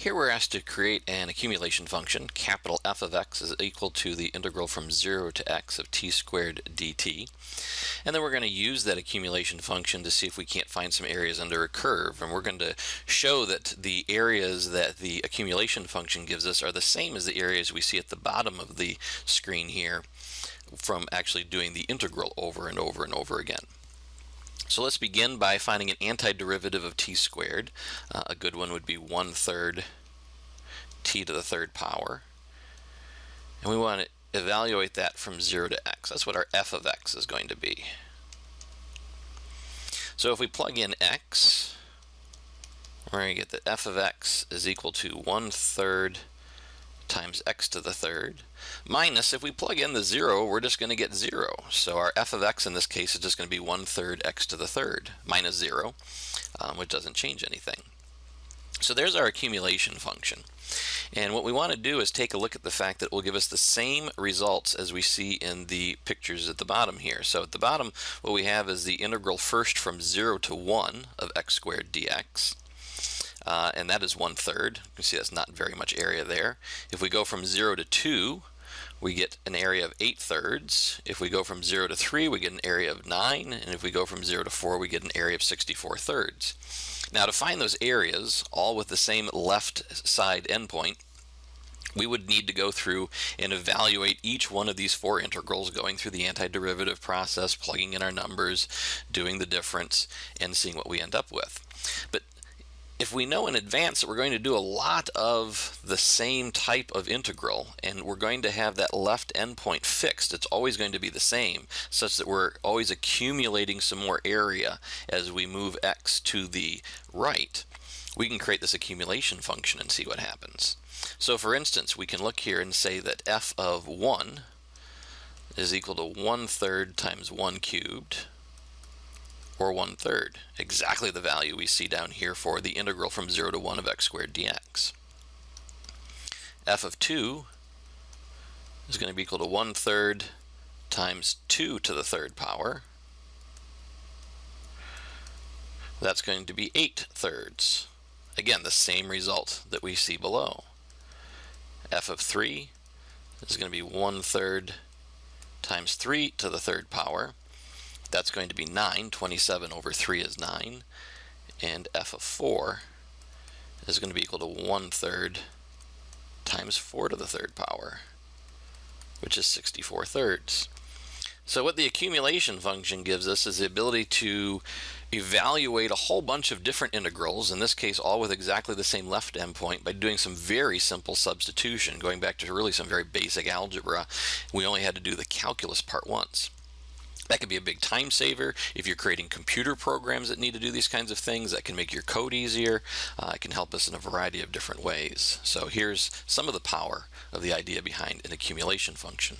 Here we're asked to create an accumulation function. Capital F of x is equal to the integral from 0 to x of t squared dt. And then we're going to use that accumulation function to see if we can't find some areas under a curve. And we're going to show that the areas that the accumulation function gives us are the same as the areas we see at the bottom of the screen here from actually doing the integral over and over and over again. So let's begin by finding an antiderivative of t squared. A good one would be 1/3 t to the third power. And we want to evaluate that from 0 to x. That's what our f of x is going to be. So if we plug in x, we're going to get that f of x is equal to 1/3 times x to the third, minus, if we plug in the 0, we're just going to get 0. So our f of x in this case is just going to be 1/3 x to the third minus 0, which doesn't change anything. So there's our accumulation function. And what we want to do is take a look at the fact that it will give us the same results as we see in the pictures at the bottom here. So at the bottom, what we have is the integral first from 0 to 1 of x squared dx. And that is 1/3. You can see that's not very much area there. If we go from 0 to 2, we get an area of 8/3. If we go from 0 to 3, we get an area of 9. And if we go from 0 to 4, we get an area of 64/3. Now to find those areas, all with the same left side endpoint, we would need to go through and evaluate each one of these four integrals, going through the antiderivative process, plugging in our numbers, doing the difference, and seeing what we end up with. But if we know in advance that we're going to do a lot of the same type of integral, and we're going to have that left endpoint fixed, it's always going to be the same, such that we're always accumulating some more area as we move x to the right, we can create this accumulation function and see what happens. So for instance, we can look here and say that f of 1 is equal to 1/3 times 1 cubed, or 1/3, exactly the value we see down here for the integral from 0 to 1 of x squared dx. F of 2 is going to be equal to 1/3 times 2 to the third power. That's going to be 8/3. Again, the same result that we see below. F of 3 is going to be 1/3 times 3 to the third power. That's going to be 9. 27 over 3 is 9. And f of 4 is going to be equal to 1/3 times 4 to the third power, which is 64/3. So what the accumulation function gives us is the ability to evaluate a whole bunch of different integrals, in this case all with exactly the same left endpoint, by doing some very simple substitution. Going back to really some very basic algebra, we only had to do the calculus part once. That can be a big time saver if you're creating computer programs that need to do these kinds of things. That can make your code easier. It can help us in a variety of different ways. So here's some of the power of the idea behind an accumulation function.